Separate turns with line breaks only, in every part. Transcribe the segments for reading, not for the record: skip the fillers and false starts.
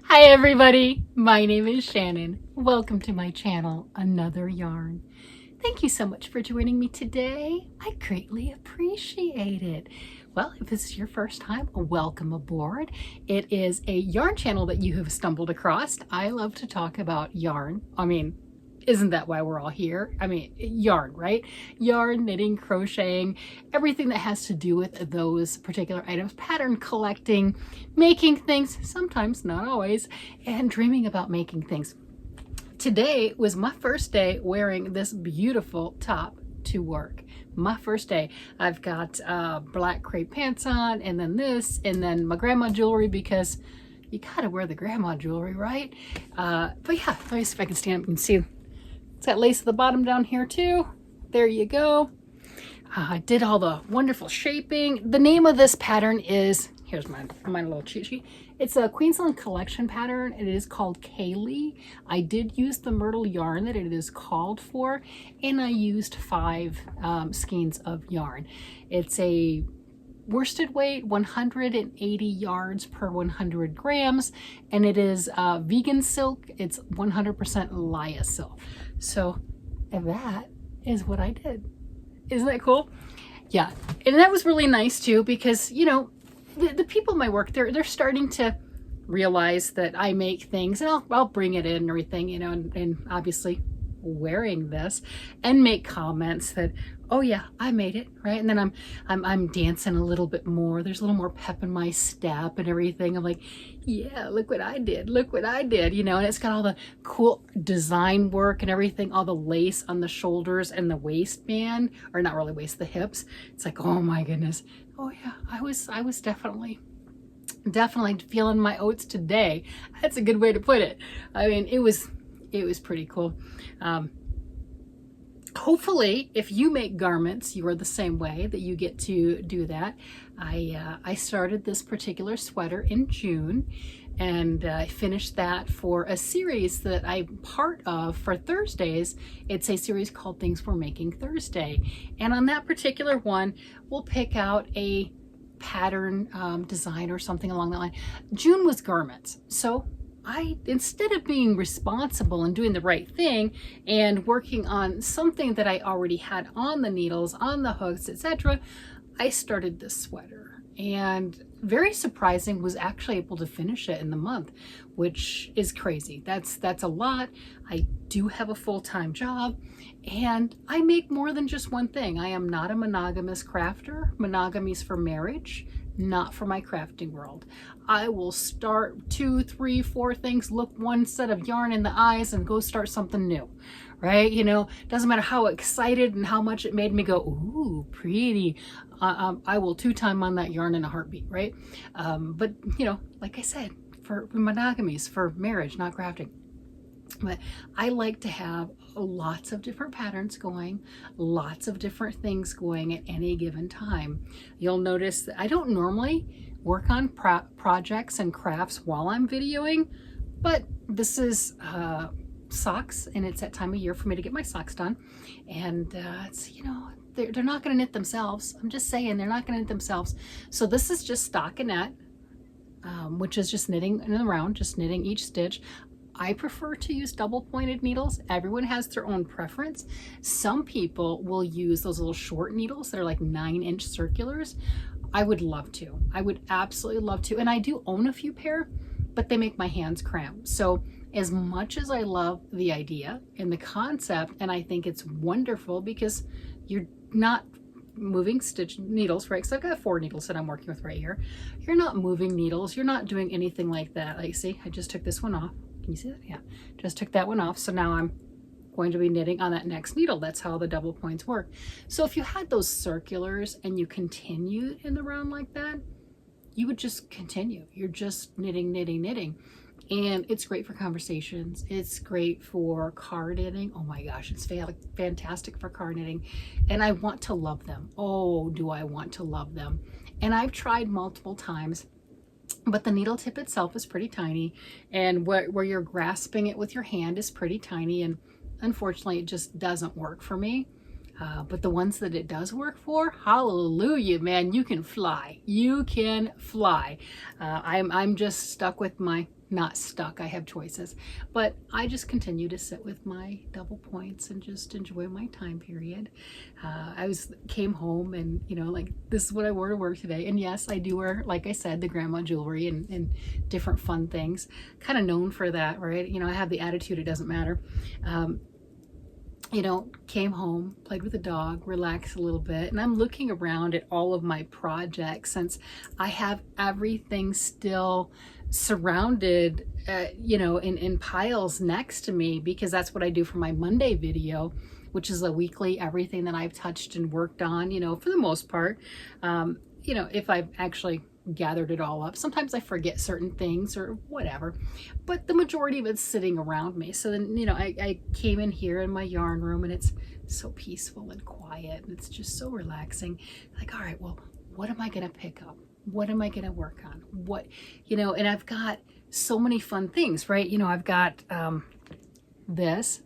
Hi everybody, my name is Shannon. Welcome to my channel, Another Yarn. Thank you so much for joining me today. I greatly appreciate it. Well, if this is your first time, welcome aboard. It is a yarn channel that you have stumbled across. I love to talk about yarn. Isn't that why we're all here? Yarn, right? Yarn, knitting, crocheting, everything that has to do with those particular items, pattern collecting, making things, sometimes, not always, and dreaming about making things. Today was my first day wearing this beautiful top to work. My first day. I've got black crepe pants on, and then this, and then my grandma jewelry, because you gotta wear the grandma jewelry, right? But yeah, let me see if I can stand up and see. It's got lace at the bottom down here too. There you go. I did all the wonderful shaping. The name of this pattern is, here's my little cheat sheet. It's a Queensland collection pattern. It is called Kaylee. I did use the myrtle yarn that it is called for, and I used 5 skeins of yarn. It's a worsted weight, 180 yards per 100 grams, and it is vegan silk. It's 100% lyocell. So that is what I did. Isn't that cool? Yeah, and that was really nice too, because you know, the people in my work, they're starting to realize that I make things, and I'll bring it in and everything, you know, and obviously wearing this, and make comments that, oh yeah, I made it, right? And then I'm dancing a little bit more. There's a little more pep in my step and everything. I'm like, yeah, look what I did, you know. And it's got all the cool design work and everything, all the lace on the shoulders and the waistband, or not really waist, the hips. It's like, oh my goodness. Oh yeah, I was definitely feeling my oats today. That's a good way to put it. I mean, it was pretty cool. Hopefully, if you make garments, you are the same way, that you get to do that. I started this particular sweater in June, and I finished that for a series that I'm part of for Thursdays. It's a series called Things We're Making Thursday. And on that particular one, we'll pick out a pattern design or something along that line. June was garments. So instead of being responsible and doing the right thing and working on something that I already had on the needles, on the hooks, etc., I started this sweater, and very surprising, was actually able to finish it in the month, which is crazy. That's a lot. I do have a full-time job, and I make more than just one thing. I am not a monogamous crafter. Monogamy's for marriage, not for my crafting world. I will start 2, 3, 4 things, look one set of yarn in the eyes, and go start something new, right? You know, doesn't matter how excited and how much it made me go, ooh, pretty. I will 2-time on that yarn in a heartbeat, right? But you know, like I said, for monogamy's for marriage, not crafting. But I like to have lots of different patterns going, lots of different things going at any given time. You'll notice that I don't normally work on projects and crafts while I'm videoing, but this is socks, and it's that time of year for me to get my socks done. And it's, you know, they're not going to knit themselves. I'm just saying, they're not going to knit themselves. So this is just Stockinette, which is just knitting in the round, just knitting each stitch. I prefer to use double pointed needles. Everyone has their own preference. Some people will use those little short needles that are like 9-inch circulars. I would love to. I would absolutely love to. And I do own a few pair, but they make my hands cramp. So as much as I love the idea and the concept, and I think it's wonderful because you're not moving stitch needles, right? Because I've got 4 needles that I'm working with right here. You're not moving needles. You're not doing anything like that. Like, see, I just took this one off. Can you see that? Yeah, just took that one off. So now I'm going to be knitting on that next needle. That's how the double points work. So if you had those circulars and you continued in the round like that, you would just continue. You're just knitting, knitting, knitting. And it's great for conversations. It's great for card knitting. Oh my gosh, it's fantastic for card knitting. And I want to love them. Oh, do I want to love them. And I've tried multiple times, but the needle tip itself is pretty tiny, and where you're grasping it with your hand is pretty tiny, and unfortunately it just doesn't work for me. But the ones that it does work for, hallelujah, man, you can fly. You can fly. I'm just stuck with my, not stuck, I have choices, but I just continue to sit with my double points and just enjoy my time period. Came home and, you know, like, this is what I wore to work today. And yes, I do wear, like I said, the grandma jewelry and different fun things. Kind of known for that, right? You know, I have the attitude, it doesn't matter. You know, came home, played with the dog, relaxed a little bit, and I'm looking around at all of my projects since I have everything still surrounded, you know, in piles next to me, because that's what I do for my Monday video, which is a weekly everything that I've touched and worked on, you know, for the most part. You know, if I've actually gathered it all up. Sometimes I forget certain things or whatever, but the majority of it's sitting around me. So then, you know, I came in here in my yarn room and it's so peaceful and quiet and it's just so relaxing. Like, all right, well, what am I going to pick up? What am I going to work on? What, you know, and I've got so many fun things, right? You know, I've got this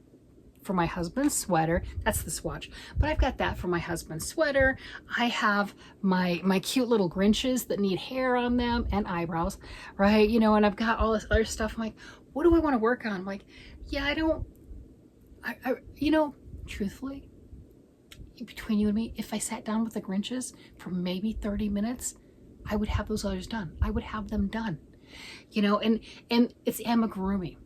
for my husband's sweater. That's the swatch, but I've got that for my husband's sweater. I have my cute little Grinches that need hair on them and eyebrows, right? You know, and I've got all this other stuff. I'm like, what do I want to work on? I'm like, yeah, I you know, truthfully, between you and me, if I sat down with the Grinches for maybe 30 minutes, I would have those others done. I would have them done, you know, and it's amigurumi.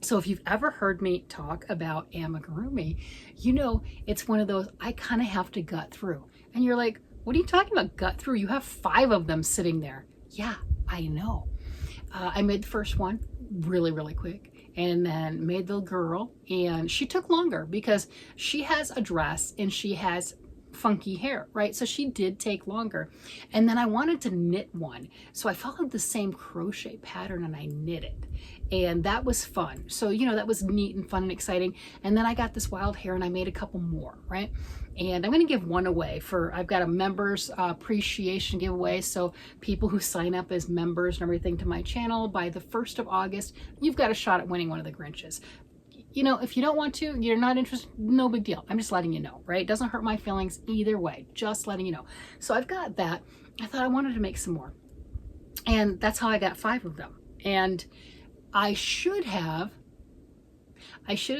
So if you've ever heard me talk about amigurumi, you know, it's one of those I kind of have to gut through. And you're like, what are you talking about gut through? You have 5 of them sitting there. Yeah, I know. I made the first one really, really quick and then made the girl, and she took longer because she has a dress and she has funky hair, right? So she did take longer. And then I wanted to knit one. So I followed the same crochet pattern and I knit it. And that was fun. So, you know, that was neat and fun and exciting. And then I got this wild hair and I made a couple more, right? And I'm going to give one away I've got a members appreciation giveaway. So people who sign up as members and everything to my channel by the 1st of August, you've got a shot at winning one of the Grinches. You know, if you don't want to, you're not interested, no big deal. I'm just letting you know, right? It doesn't hurt my feelings either way, just letting you know. So I've got that. I thought I wanted to make some more. And that's how I got 5 of them. And I should have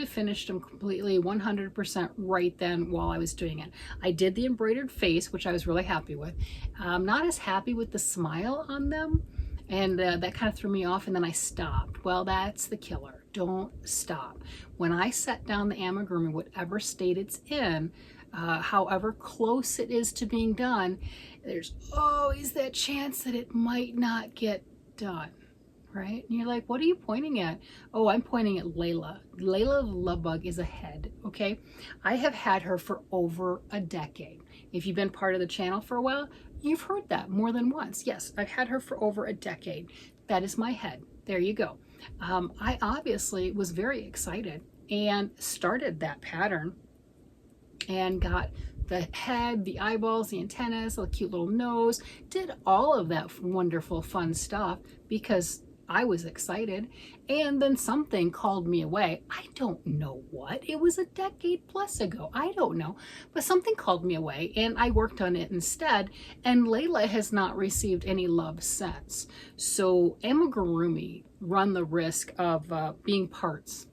finished them completely 100% right then while I was doing it. I did the embroidered face, which I was really happy with. I'm not as happy with the smile on them. And that kind of threw me off, and then I stopped. Well, that's the killer. Don't stop. When I set down the amigurumi, whatever state it's in, however close it is to being done, there's always that chance that it might not get done, right? And you're like, what are you pointing at? Oh, I'm pointing at Layla. Layla the love bug is ahead, okay? I have had her for over a decade. If you've been part of the channel for a while, you've heard that more than once. Yes, I've had her for over a decade. That is my head. There you go. I obviously was very excited and started that pattern and got the head, the eyeballs, the antennas, the cute little nose, did all of that wonderful fun stuff because I was excited. And then something called me away. I don't know what. It was a decade plus ago. I don't know. But something called me away and I worked on it instead. And Layla has not received any love since. So amigurumi run the risk of being parts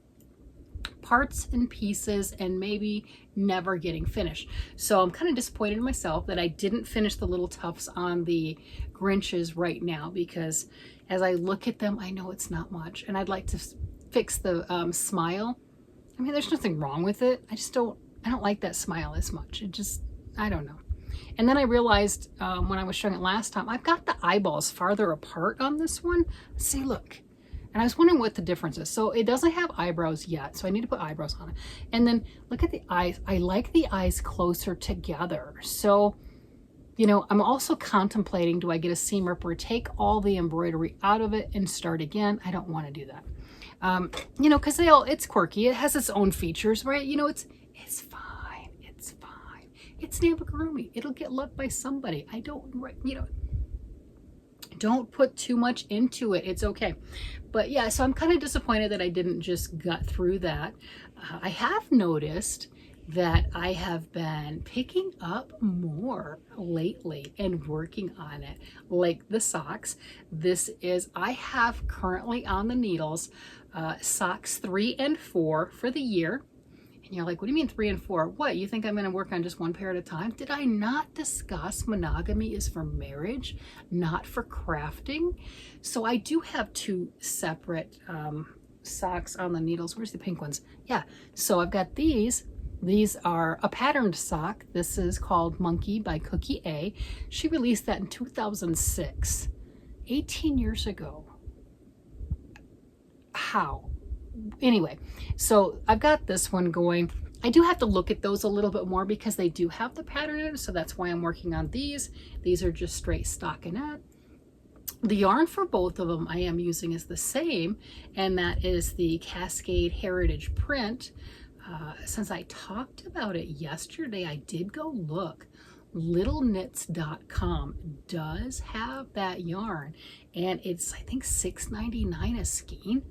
and pieces and maybe never getting finished. So I'm kind of disappointed in myself that I didn't finish the little tufts on the Grinches right now, because as I look at them, I know it's not much, and I'd like to fix the smile. I mean, there's nothing wrong with it. I don't like that smile as much. It just, I don't know. And then I realized when I was showing it last time, I've got the eyeballs farther apart on this one. See, look. And I was wondering what the difference is. So it doesn't have eyebrows yet, so I need to put eyebrows on it. And then look at the eyes. I like the eyes closer together. So, you know, I'm also contemplating, do I get a seam ripper, take all the embroidery out of it and start again? I don't want to do that. You know, because it's quirky. It has its own features, right? You know, it's fine. It's fine. It's amigurumi. It'll get loved by somebody. I don't, you know, don't put too much into it. It's okay. But yeah, so I'm kind of disappointed that I didn't just gut through that. I have noticed that I have been picking up more lately and working on it, like the socks. I have currently on the needles socks 3 and 4 for the year. And you're like, what do you mean 3 and 4? What, you think I'm going to work on just one pair at a time? Did I not discuss monogamy is for marriage, not for crafting? So I do have 2 separate socks on the needles. Where's the pink ones? Yeah, so I've got these. These are a patterned sock. This is called Monkey by Cookie A. She released that in 2006, 18 years ago. How? Anyway, so I've got this one going. I do have to look at those a little bit more because they do have the pattern in it, so that's why I'm working on these. These are just straight stockinette. The yarn for both of them I am using is the same, and that is the Cascade Heritage Print. Since I talked about it yesterday, I did go look. littleknits.com does have that yarn, and it's, I think, $6.99 a skein.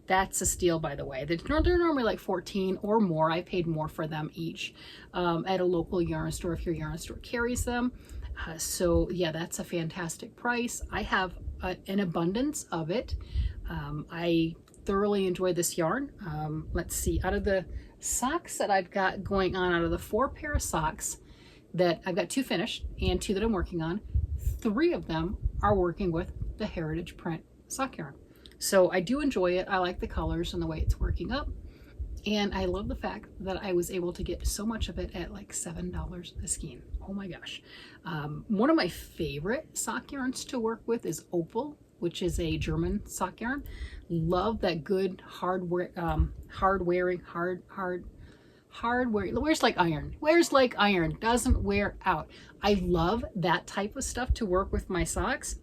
That's a steal, by the way. They're normally like 14 or more. I paid more for them each at a local yarn store if your yarn store carries them. So yeah, that's a fantastic price. I have an abundance of it. I thoroughly enjoy this yarn. Let's see, out of the socks that I've got going on, out of the 4 pair of socks that I've got 2 finished and 2 that I'm working on, 3 of them are working with the Heritage Print sock yarn. So I do enjoy it. I like the colors and the way it's working up. And I love the fact that I was able to get so much of it at like $7 a skein. Oh my gosh. One of my favorite sock yarns to work with is Opal, which is a German sock yarn. Love that good hard wearing, wears like iron. Wears like iron, doesn't wear out. I love that type of stuff to work with my socks.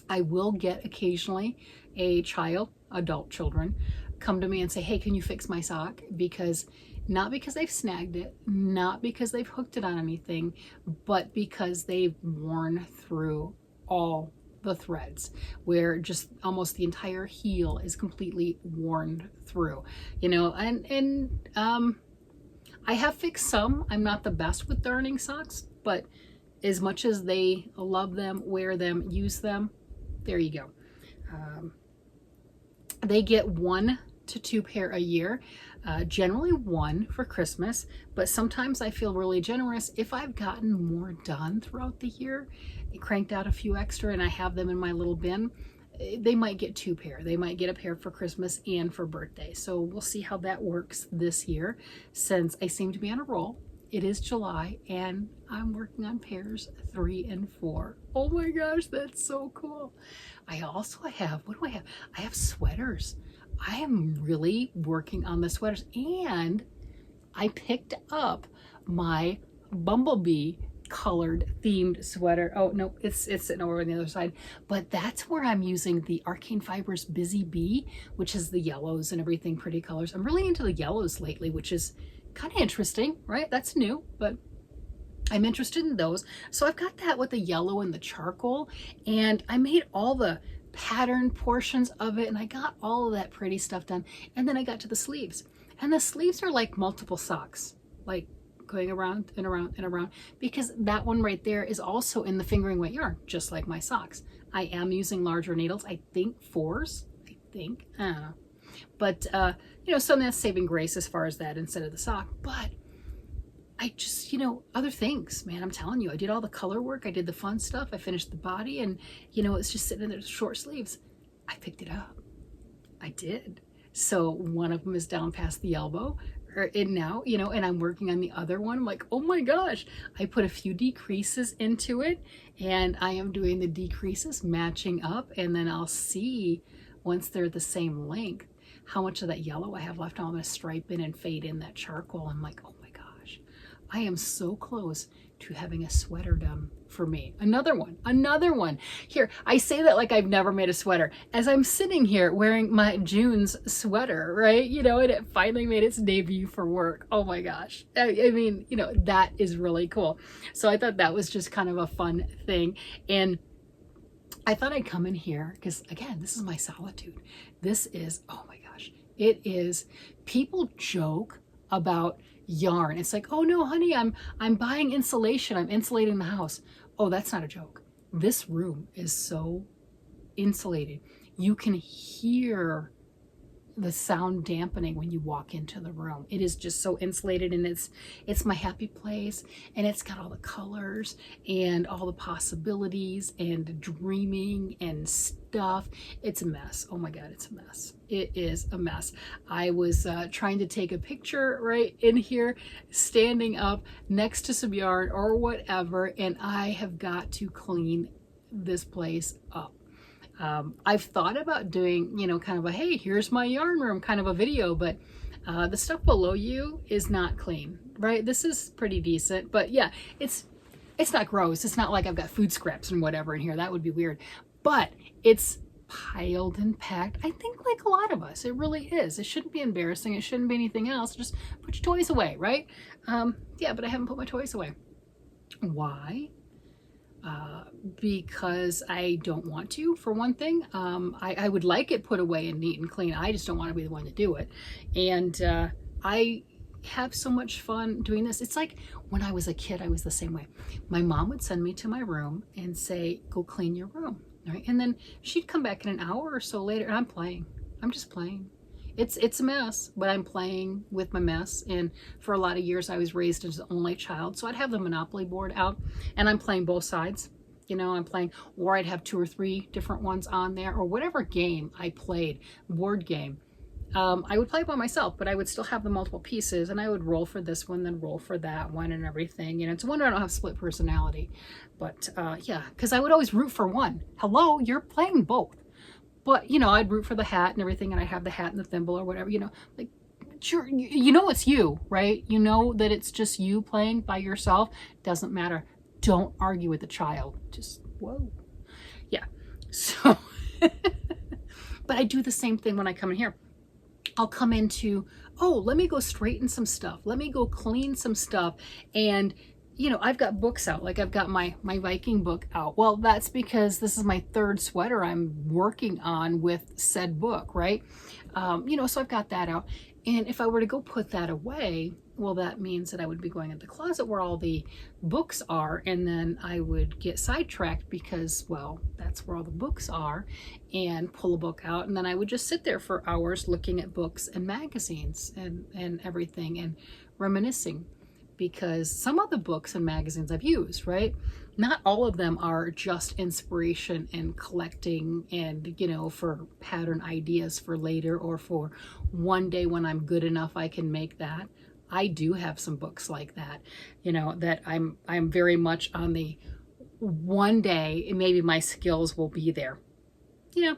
I will get occasionally a child, adult children, come to me and say, hey, can you fix my sock? Because not because they've snagged it, not because they've hooked it on anything, but because they've worn through all the threads, where just almost the entire heel is completely worn through, you know. And I have fixed some. I'm not the best with darning socks, but as much as they love them, wear them, use them, there you go. They get 1 to 2 pair a year, generally 1 for Christmas, but sometimes I feel really generous if I've gotten more done throughout the year, cranked out a few extra, and I have them in my little bin. They might get 2 pair. They might get a pair for Christmas and for birthday. So we'll see how that works this year, since I seem to be on a roll. It is July and I'm working on pairs 3 and 4. Oh my gosh, that's so cool. I also have, what do I have? I have sweaters. I am really working on the sweaters, and I picked up my bumblebee colored themed sweater. Oh no, it's sitting over on the other side, but that's where I'm using the Arcane Fibers Busy Bee, which is the yellows and everything, pretty colors. I'm really into the yellows lately, which is kind of interesting, right? That's new, but I'm interested in those. So I've got that with the yellow and the charcoal, and I made all the pattern portions of it, and I got all of that pretty stuff done. And then I got to the sleeves, and the sleeves are like multiple socks, like going around and around and around, because that one right there is also in the fingering weight yarn, just like my socks. I am using larger needles, I think 4s, I don't know. But you know, something that's saving grace as far as that instead of the sock. But I just, you know, other things, man, I'm telling you, I did all the color work, I did the fun stuff, I finished the body, and you know, it's just sitting in there, short sleeves. I picked it up. I did. So one of them is down past the elbow, and now, you know, and I'm working on the other one. I'm like, oh my gosh, I put a few decreases into it, and I am doing the decreases matching up, and then I'll see once they're the same length how much of that yellow I have left. I'm going to stripe in and fade in that charcoal. I'm like, oh my gosh, I am so close to having a sweater done for me. Another one. Here, I say that like I've never made a sweater, as I'm sitting here wearing my June's sweater, right? You know, and it finally made its debut for work. Oh my gosh. I mean, you know, that is really cool. So I thought that was just kind of a fun thing. And I thought I'd come in here because, again, this is my solitude. This is, oh my gosh, it is, people joke about yarn. It's like, oh no, honey, I'm buying insulation. I'm insulating the house. Oh, that's not a joke. This room is so insulated. You can hear the sound dampening when you walk into the room. It is just so insulated, and it's my happy place, and it's got all the colors and all the possibilities and dreaming and stuff. It's a mess. Oh my God, it's a mess. It is a mess. I was trying to take a picture right in here, standing up next to some yarn or whatever, and I have got to clean this place up. I've thought about doing, you know, kind of a, hey, here's my yarn room kind of a video, but the stuff below you is not clean, right? This is pretty decent, but yeah, it's not gross. It's not like I've got food scraps and whatever in here. That would be weird, but it's piled and packed. I think like a lot of us, it really is. It shouldn't be embarrassing. It shouldn't be anything else. Just put your toys away, right? Yeah, but I haven't put my toys away. Why? Because I don't want to, for one thing. I would like it put away and neat and clean. I just don't want to be the one to do it. And I have so much fun doing this. It's like when I was a kid, I was the same way. My mom would send me to my room and say, go clean your room. Right? And then she'd come back in an hour or so later, and I'm playing. I'm just playing. It's a mess, but I'm playing with my mess. And for a lot of years, I was raised as an only child. So I'd have the Monopoly board out, and I'm playing both sides. You know, I'm playing, or I'd have 2 or 3 different ones on there, or whatever game I played, board game. I would play by myself, but I would still have the multiple pieces, and I would roll for this one, then roll for that one and everything. You know, it's a wonder I don't have split personality. But yeah, because I would always root for one. Hello, you're playing both. But, you know, I'd root for the hat and everything, and I'd have the hat and the thimble or whatever, you know, like, sure, you know it's you, right? You know that it's just you playing by yourself. Doesn't matter. Don't argue with the child. Just, whoa. Yeah. So, but I do the same thing when I come in here. I'll come into, oh, let me go straighten some stuff. Let me go clean some stuff. And you know, I've got books out, like I've got my Viking book out. Well, that's because this is my 3rd sweater I'm working on with said book, right? You know, so I've got that out. And if I were to go put that away, well, that means that I would be going in the closet where all the books are, and then I would get sidetracked because, well, that's where all the books are, and pull a book out, and then I would just sit there for hours looking at books and magazines and everything and reminiscing. Because some of the books and magazines I've used, right? Not all of them are just inspiration and collecting and, you know, for pattern ideas for later or for one day when I'm good enough I can make that. I do have some books like that, you know, that I'm very much on the one day maybe my skills will be there. You know,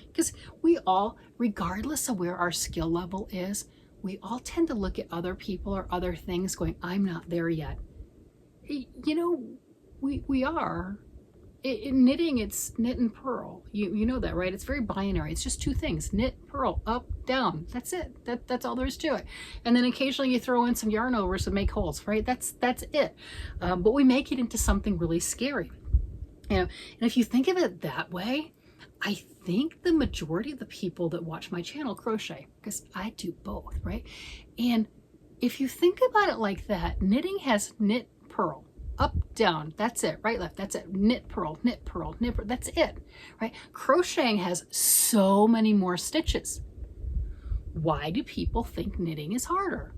because we all, regardless of where our skill level is, we all tend to look at other people or other things going, I'm not there yet. You know, we are. In knitting, it's knit and purl. You know that, right? It's very binary. It's just 2 things, knit, purl, up, down. That's it. That's all there is to it. And then occasionally you throw in some yarn overs to make holes, right? That's it. But we make it into something really scary. You know, and if you think of it that way, I think the majority of the people that watch my channel crochet, because I do both, right? And if you think about it like that, knitting has knit, purl, up, down, that's it, right, left, that's it, knit, purl, knit, purl, knit, purl, that's it, right? Crocheting has so many more stitches. Why do people think knitting is harder?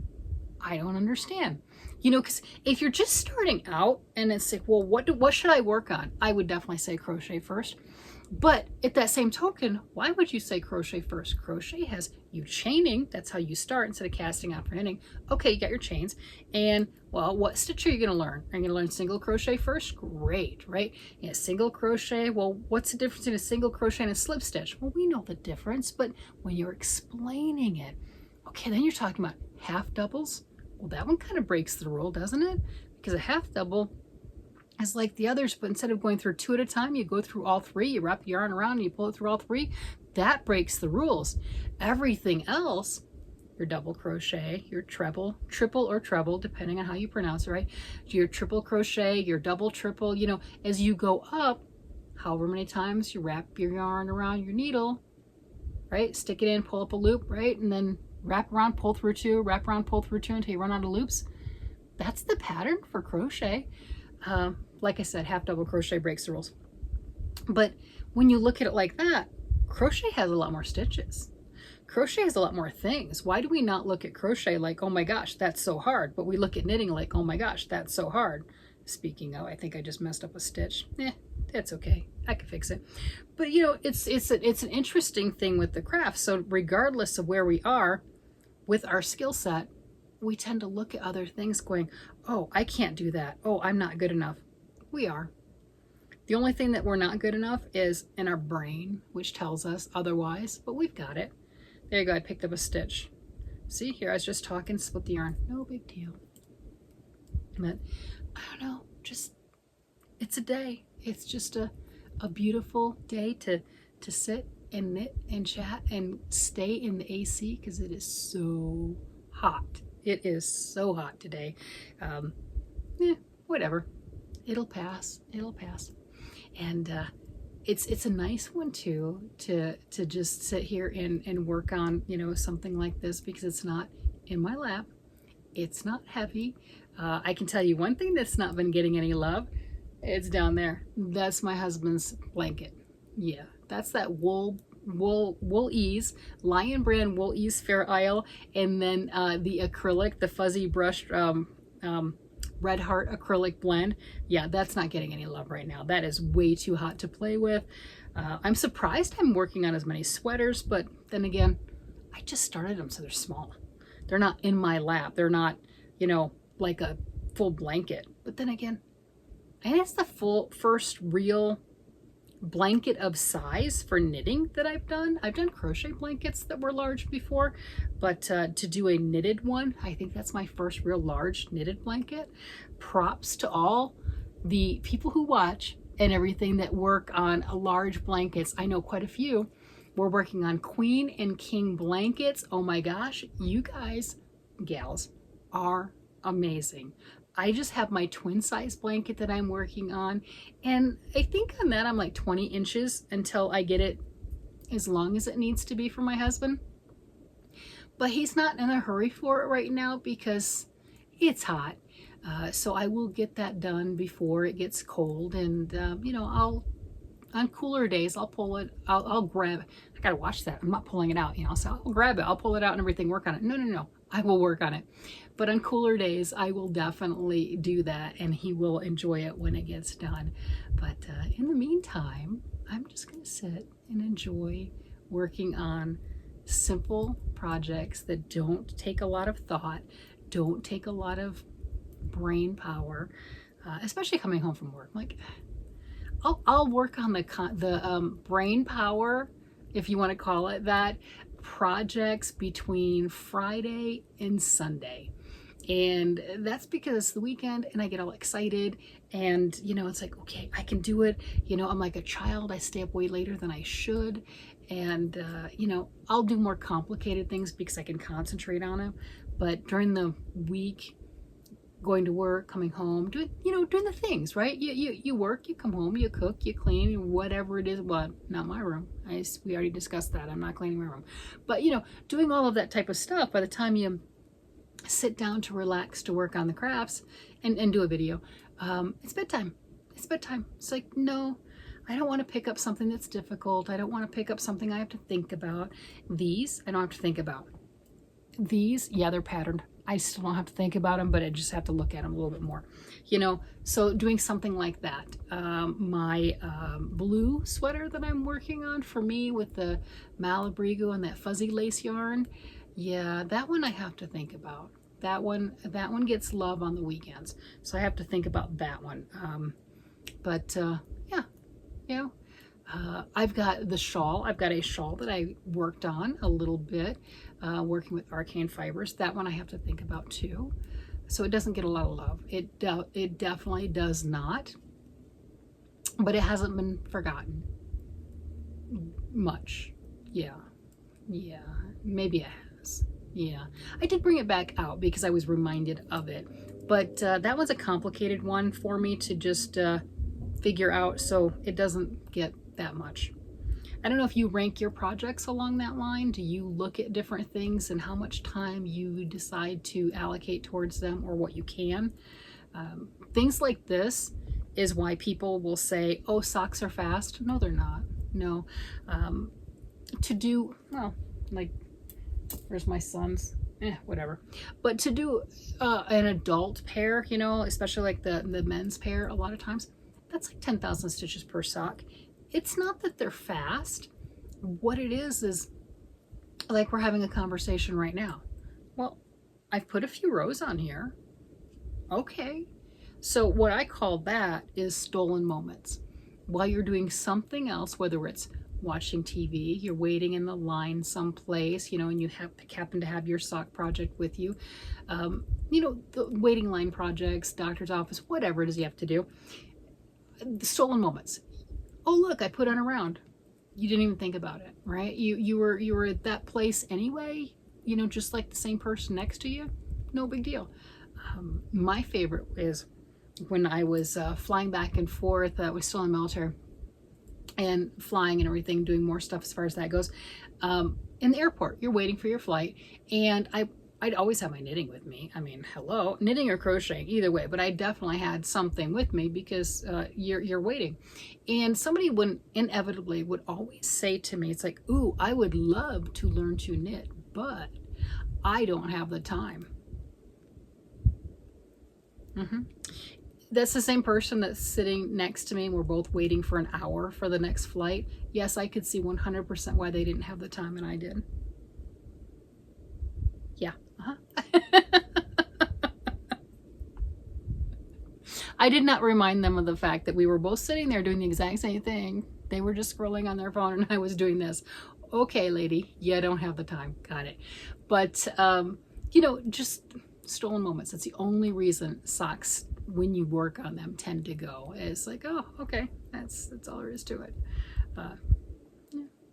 I don't understand. You know, because if you're just starting out and it's like, well, what should I work on? I would definitely say crochet first. But at that same token, why would you say crochet first? Crochet has you chaining. That's how you start instead of casting out for knitting. Okay, you got your chains. And, well, what stitch are you going to learn? Are you going to learn single crochet first? Great, right? Yeah, single crochet. Well, what's the difference in a single crochet and a slip stitch? Well, we know the difference, but when you're explaining it, okay, then you're talking about half doubles. Well, that one kind of breaks the rule, doesn't it? Because a half double is like the others, but instead of going through 2 at a time, you go through all 3, you wrap the yarn around and you pull it through all 3. That breaks the rules. Everything else, your double crochet, your triple or treble, depending on how you pronounce it, right? Your triple crochet, your double, triple, you know, as you go up, however many times you wrap your yarn around your needle, right? Stick it in, pull up a loop, right? And then wrap around, pull through two, wrap around, pull through two until you run out of loops. That's the pattern for crochet. Like I said, half double crochet breaks the rules. But when you look at it like that, crochet has a lot more stitches. Crochet has a lot more things. Why do we not look at crochet like, oh my gosh, that's so hard? But we look at knitting like, oh my gosh, that's so hard. Speaking of, I think I just messed up a stitch. That's okay. I can fix it. But you know, it's an interesting thing with the craft. So regardless of where we are with our skill set, we tend to look at other things going, oh, I can't do that. Oh, I'm not good enough. We are. The only thing that we're not good enough is in our brain, which tells us otherwise, but we've got it. There you go, I picked up a stitch. See, here I was just talking, split the yarn. No big deal. But I don't know, just, it's a day. It's just a beautiful day to sit and knit and chat and stay in the AC because it is so hot. It is so hot today. Whatever. It'll pass. It'll pass. And it's a nice one too to just sit here and work on, you know, something like this because it's not in my lap. It's not heavy. I can tell you one thing that's not been getting any love. It's down there. That's my husband's blanket. Yeah, that's that wool ease, Lion brand wool ease Fair Isle, and then the acrylic, the fuzzy brushed Red Heart acrylic blend. Yeah, that's not getting any love right now. That is way too hot to play with. I'm surprised I'm working on as many sweaters, but then again, I just started them, so they're small. They're not in my lap. They're not, you know, like a full blanket. But then again, I think it's the first real blanket of size for knitting that I've done. I've done crochet blankets that were large before, but to do a knitted one, I think that's my first real large knitted blanket. Props to all the people who watch and everything that work on large blankets. I know quite a few. We're working on queen and king blankets. Oh my gosh, you guys, gals, are amazing. I just have my twin size blanket that I'm working on, and I think on that I'm like 20 inches until I get it as long as it needs to be for my husband. But he's not in a hurry for it right now because it's hot. So I will get that done before it gets cold, and you know, on cooler days I'll pull it, I'll grab it. I gotta watch that. I'm not pulling it out, you know, so I'll grab it, I'll pull it out and everything, work on it. No, I will work on it. But on cooler days, I will definitely do that, and he will enjoy it when it gets done. But in the meantime, I'm just gonna sit and enjoy working on simple projects that don't take a lot of thought, don't take a lot of brain power, especially coming home from work. Like, I'll work on the brain power, if you want to call it that, projects between Friday and Sunday. And that's because it's the weekend and I get all excited, and you know, it's like, okay, I can do it. You know, I'm like a child. I stay up way later than I should. And you know, I'll do more complicated things because I can concentrate on them. But during the week, going to work, coming home, doing the things, right? You work, you come home, you cook, you clean, whatever it is. Well, not my room. We already discussed that. I'm not cleaning my room. But you know, doing all of that type of stuff, by the time you sit down to relax to work on the crafts and do a video, it's bedtime. It's bedtime. It's like, no, I don't want to pick up something that's difficult. I don't want to pick up something I have to think about. These I don't have to think about. These, yeah, they're patterned. I still don't have to think about them, but I just have to look at them a little bit more, you know. So doing something like that. My blue sweater that I'm working on for me with the Malabrigo and that fuzzy lace yarn, yeah, that one I have to think about. That one gets love on the weekends, so I have to think about that one. Yeah, you know, I've got the shawl. I've got a shawl that I worked on a little bit, working with arcane fibers. That one I have to think about too. So it doesn't get a lot of love. It definitely does not, but it hasn't been forgotten much. Yeah, maybe it has. Yeah, I did bring it back out because I was reminded of it, but that was a complicated one for me to just figure out, so it doesn't get that much. I don't know if you rank your projects along that line. Do you look at different things and how much time you decide to allocate towards them, or what you can? Things like this is why people will say, oh, socks are fast. No, they're not. No. To do, well, like, where's my son's? Whatever. But to do an adult pair, you know, especially like the men's pair, a lot of times, that's like 10,000 stitches per sock. It's not that they're fast. What it is like we're having a conversation right now. Well, I've put a few rows on here. Okay. So what I call that is stolen moments. While you're doing something else, whether it's watching TV, you're waiting in the line someplace, you know, and you happen to have your sock project with you. You know, the waiting line projects, doctor's office, whatever it is you have to do. The stolen moments. Oh, look, I put on a round. You didn't even think about it, right? You were at that place anyway, you know, just like the same person next to you. No big deal. My favorite is when I was flying back and forth. I was still in the military and flying and everything, doing more stuff as far as that goes. In the airport, you're waiting for your flight, and I'd always have my knitting with me. I mean, hello, knitting or crocheting, either way, but I definitely had something with me because you're waiting. And somebody inevitably would always say to me, it's like, ooh, I would love to learn to knit, but I don't have the time. That's the same person that's sitting next to me, and we're both waiting for an hour for the next flight. Yes, I could see 100% why they didn't have the time, and I did. Yeah. I did not remind them of the fact that we were both sitting there doing the exact same thing. They were just scrolling on their phone and I was doing this. Okay, lady, you don't have the time. Got it. But, you know, just stolen moments. That's the only reason socks, when you work on them, tend to go. It's like, oh, okay, that's all there is to it. Yeah,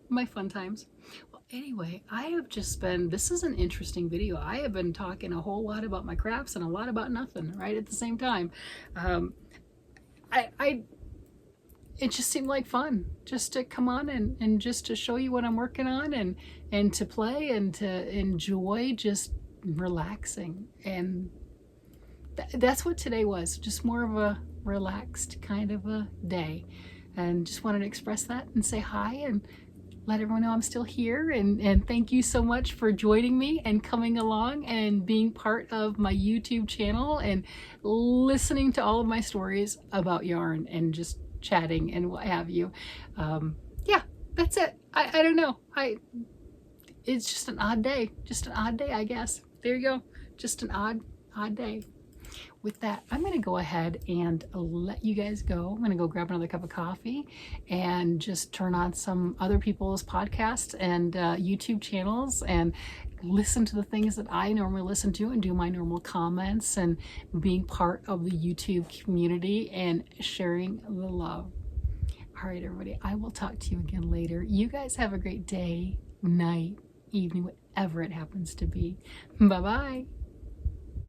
my fun times. Well, anyway, I have just been, this is an interesting video. I have been talking a whole lot about my crafts and a lot about nothing right at the same time. It just seemed like fun just to come on and just to show you what I'm working on, and to play and to enjoy just relaxing. And that's what today was, just more of a relaxed kind of a day, and just wanted to express that and say hi and let everyone know I'm still here, and thank you so much for joining me and coming along and being part of my YouTube channel and listening to all of my stories about yarn and just chatting and what have you. Yeah, that's it. I don't know. It's just an odd day. Just an odd day, I guess. There you go. Just an odd day. With that, I'm going to go ahead and let you guys go. I'm going to go grab another cup of coffee and just turn on some other people's podcasts and YouTube channels and listen to the things that I normally listen to and do my normal comments and being part of the YouTube community and sharing the love. All right, everybody, I will talk to you again later. You guys have a great day, night, evening, whatever it happens to be. Bye-bye.